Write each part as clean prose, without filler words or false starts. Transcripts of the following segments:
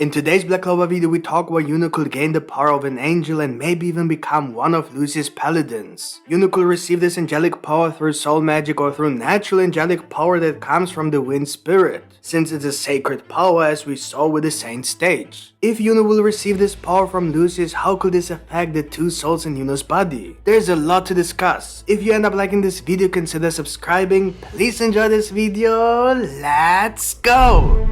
In today's Black Clover video, we talk why Yuno could gain the power of an angel and maybe even become one of Lucius' paladins. Yuno could receive this angelic power through soul magic or through natural angelic power that comes from the wind spirit, since it's a sacred power as we saw with the Saint stage. If Yuno will receive this power from Lucius, how could this affect the two souls in Yuno's body? There's a lot to discuss. If you end up liking this video, consider subscribing. Please enjoy this video. Let's go!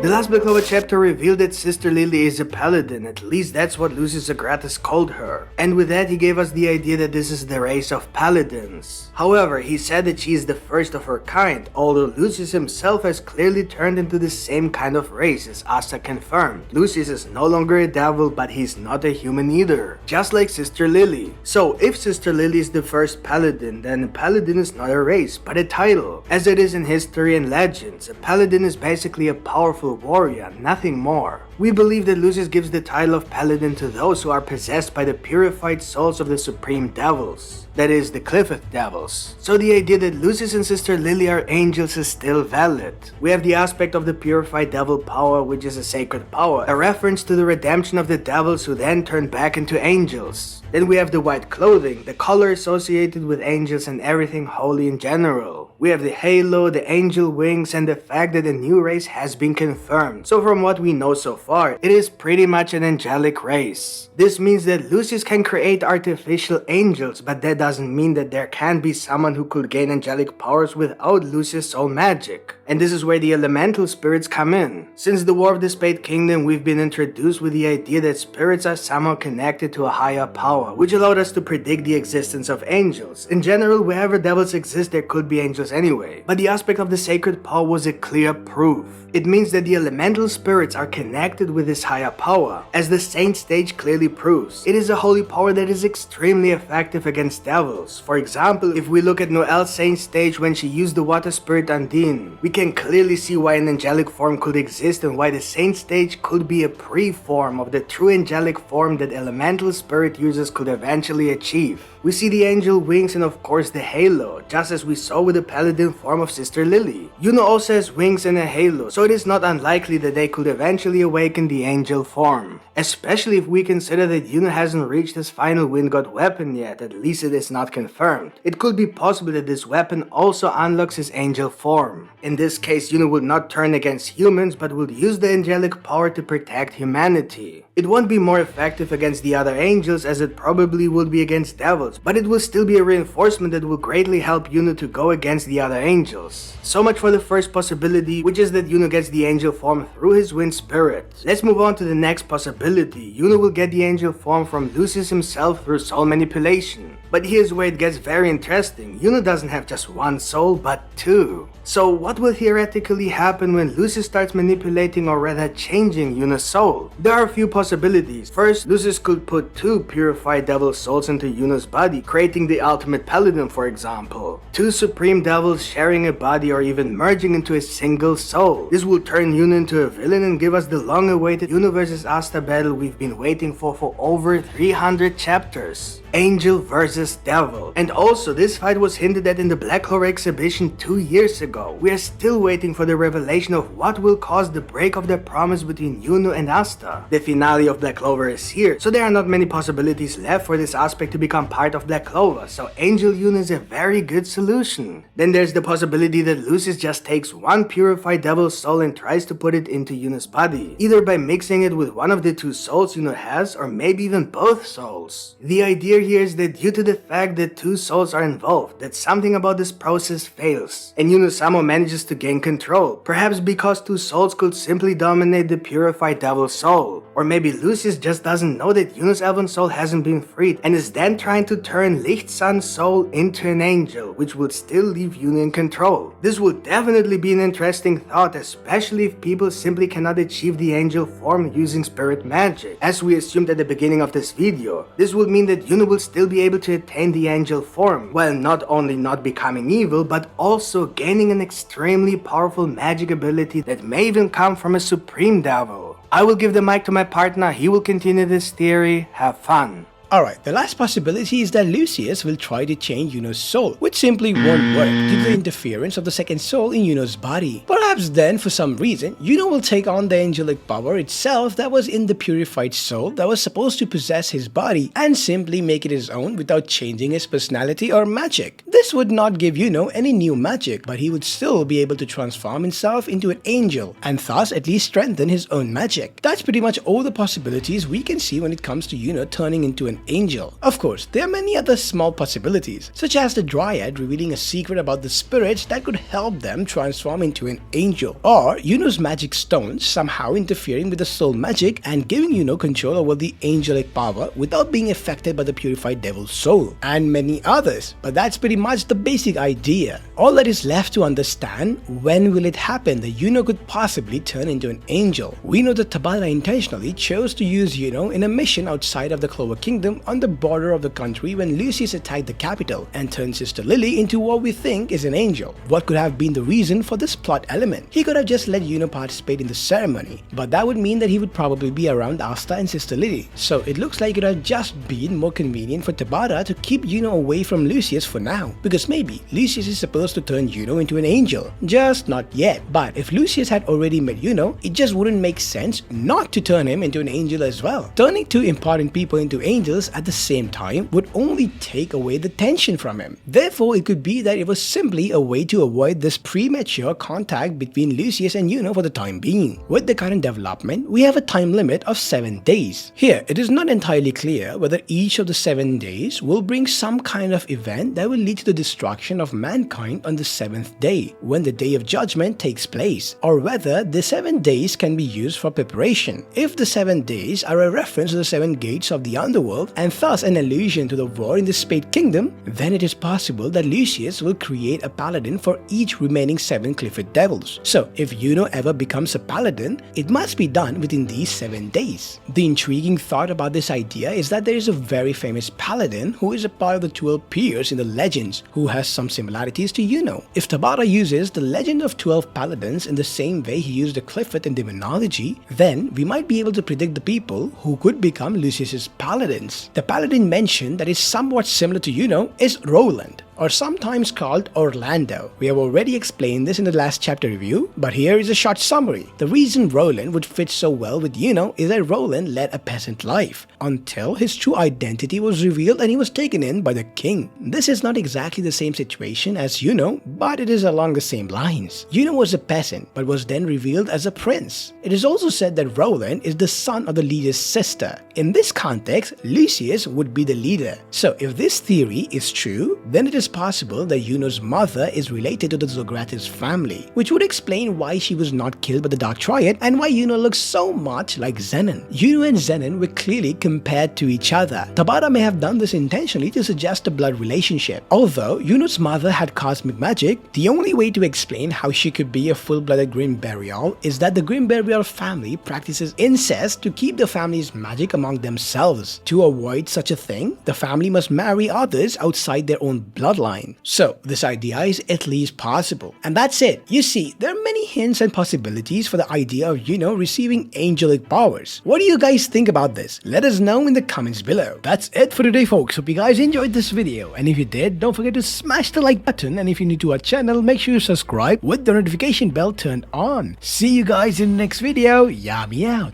The last Black Clover chapter revealed that Sister Lily is a paladin, at least that's what Lucius Zogratis called her. And with that he gave us the idea that this is the race of paladins. However, he said that she is the first of her kind, although Lucius himself has clearly turned into the same kind of race, as Asta confirmed. Lucius is no longer a devil, but he's not a human either, just like Sister Lily. So if Sister Lily is the first paladin, then a paladin is not a race, but a title. As it is in history and legends, a paladin is basically a powerful warrior, nothing more. We believe that Lucius gives the title of Paladin to those who are possessed by the purified souls of the supreme devils, that is, the Clifford devils. So the idea that Lucius and Sister Lily are angels is still valid. We have the aspect of the purified devil power, which is a sacred power, a reference to the redemption of the devils who then turn back into angels. Then we have the white clothing, the color associated with angels and everything holy in general. We have the halo, the angel wings, and the fact that a new race has been confirmed. So from what we know so far, it is pretty much an angelic race. This means that Lucius can create artificial angels, but that doesn't mean that there can be someone who could gain angelic powers without Lucius' soul magic. And this is where the elemental spirits come in. Since the War of the Spade Kingdom, we've been introduced with the idea that spirits are somehow connected to a higher power, which allowed us to predict the existence of angels. In general, wherever devils exist, there could be angels anyway. But the aspect of the sacred power was a clear proof. It means that the elemental spirits are connected with this higher power. As the Saint stage clearly proves, it is a holy power that is extremely effective against devils. For example, if we look at Noelle's Saint stage when she used the water spirit Undine, we can clearly see why an angelic form could exist and why the Saint stage could be a pre-form of the true angelic form that elemental spirit users could eventually achieve. We see the angel wings and of course the halo, just as we saw with the paladin form of Sister Lily. Yuno also has wings and a halo, so it is not unlikely that they could eventually awaken the angel form. Especially if we consider that Yuno hasn't reached his final wind god weapon yet, at least it is not confirmed. It could be possible that this weapon also unlocks his angel form. In this case, Yuno will not turn against humans, but will use the angelic power to protect humanity. It won't be more effective against the other angels as it probably would be against devils, but it will still be a reinforcement that will greatly help Yuno to go against the other angels. So much for the first possibility, which is that Yuno gets the angel form through his wind spirit. Let's move on to the next possibility. Yuno will get the angel form from Lucius himself through soul manipulation. But here's where it gets very interesting. Yuno doesn't have just one soul, but two. So what will theoretically happen when Lucius starts manipulating or rather changing Yuno's soul? There are a few possibilities. First, Lucius could put two purified devil souls into Yuno's body, creating the ultimate paladin for example. Two supreme devils sharing a body or even merging into a single soul. This will turn Yuno into a villain and give us the long-awaited Yuno vs Asta battle we've been waiting for over 300 chapters. Angel versus Devil. And also, this fight was hinted at in the Black Clover exhibition 2 years ago. We are still waiting for the revelation of what will cause the break of the promise between Yuno and Asta. The finale of Black Clover is here, so there are not many possibilities left for this aspect to become part of Black Clover, so Angel Yuno is a very good solution. Then there's the possibility that Lucius just takes one purified devil soul and tries to put it into Yuno's body, either by mixing it with one of the two souls Yuno has, or maybe even both souls. The idea here is that due to the fact that two souls are involved, that something about this process fails, and Yuno somehow manages to gain control, perhaps because two souls could simply dominate the purified devil soul. Or maybe Lucius just doesn't know that Yuno's elven soul hasn't been freed and is then trying to turn Lichtsun's soul into an angel, which would still leave Yuno in control. This would definitely be an interesting thought, especially if people simply cannot achieve the angel form using spirit magic, as we assumed at the beginning of this video. This would mean that Yuno will still be able to attain the angel form, while not only not becoming evil, but also gaining an extremely powerful magic ability that may even come from a supreme devil. I will give the mic to my partner, he will continue this theory. Have fun. Alright, the last possibility is that Lucius will try to change Yuno's soul, which simply won't work due to the interference of the second soul in Yuno's body. Perhaps then, for some reason, Yuno will take on the angelic power itself that was in the purified soul that was supposed to possess his body and simply make it his own without changing his personality or magic. This would not give Yuno any new magic, but he would still be able to transform himself into an angel and thus at least strengthen his own magic. That's pretty much all the possibilities we can see when it comes to Yuno turning into an angel. Of course, there are many other small possibilities, such as the Dryad revealing a secret about the spirits that could help them transform into an angel, or Yuno's magic stones somehow interfering with the soul magic and giving Yuno control over the angelic power without being affected by the purified devil's soul, and many others. But that's pretty much the basic idea. All that is left to understand, when will it happen that Yuno could possibly turn into an angel? We know that Tabata intentionally chose to use Yuno in a mission outside of the Clover Kingdom on the border of the country when Lucius attacked the capital and turned Sister Lily into what we think is an angel. What could have been the reason for this plot element? He could have just let Yuno participate in the ceremony, but that would mean that he would probably be around Asta and Sister Lily. So it looks like it would have just been more convenient for Tabata to keep Yuno away from Lucius for now, because maybe Lucius is supposed to turn Yuno into an angel, just not yet. But if Lucius had already met Yuno, it just wouldn't make sense not to turn him into an angel as well. Turning two important people into angels at the same time would only take away the tension from him. Therefore, it could be that it was simply a way to avoid this premature contact between Lucius and Yuno for the time being. With the current development, we have a time limit of 7 days. Here, it is not entirely clear whether each of the 7 days will bring some kind of event that will lead to the destruction of mankind on the 7th day, when the Day of Judgment takes place, or whether the 7 days can be used for preparation. If the 7 days are a reference to the 7 gates of the underworld and thus an allusion to the war in the Spade Kingdom, then it is possible that Lucius will create a paladin for each remaining 7 Clifford Devils. So if Yuno ever becomes a paladin, it must be done within these 7 days. The intriguing thought about this idea is that there is a very famous paladin who is a part of the 12 peers in the legends who has some similarities to Yuno. If Tabata uses the legend of 12 paladins in the same way he used the Clifford in demonology, then we might be able to predict the people who could become Lucius's paladins. The paladin mentioned that is somewhat similar to Yuno is Roland, or sometimes called Orlando. We have already explained this in the last chapter review, but here is a short summary. The reason Roland would fit so well with Yuno is that Roland led a peasant life until his true identity was revealed and he was taken in by the king. This is not exactly the same situation as Yuno, but it is along the same lines. Yuno was a peasant but was then revealed as a prince. It is also said that Roland is the son of the leader's sister. In this context, Lucius would be the leader. So if this theory is true, then it is possible that Yuno's mother is related to the Zogratis family, which would explain why she was not killed by the Dark Triad and why Yuno looks so much like Zenon. Yuno and Zenon were clearly compared to each other. Tabata may have done this intentionally to suggest a blood relationship. Although Yuno's mother had cosmic magic, the only way to explain how she could be a full-blooded Grim Burial is that the Grim Burial family practices incest to keep the family's magic among themselves. To avoid such a thing, the family must marry others outside their own bloodline. So this idea is at least possible. And that's it. You see, there are many hints and possibilities for the idea of Yuno receiving angelic powers. What do you guys think about this? Let us know in the comments below. That's it for today, folks. Hope you guys enjoyed this video, and if you did, don't forget to smash the like button, and if you're new to our channel, make sure you subscribe with the notification bell turned on. See you guys in the next video. Yami out.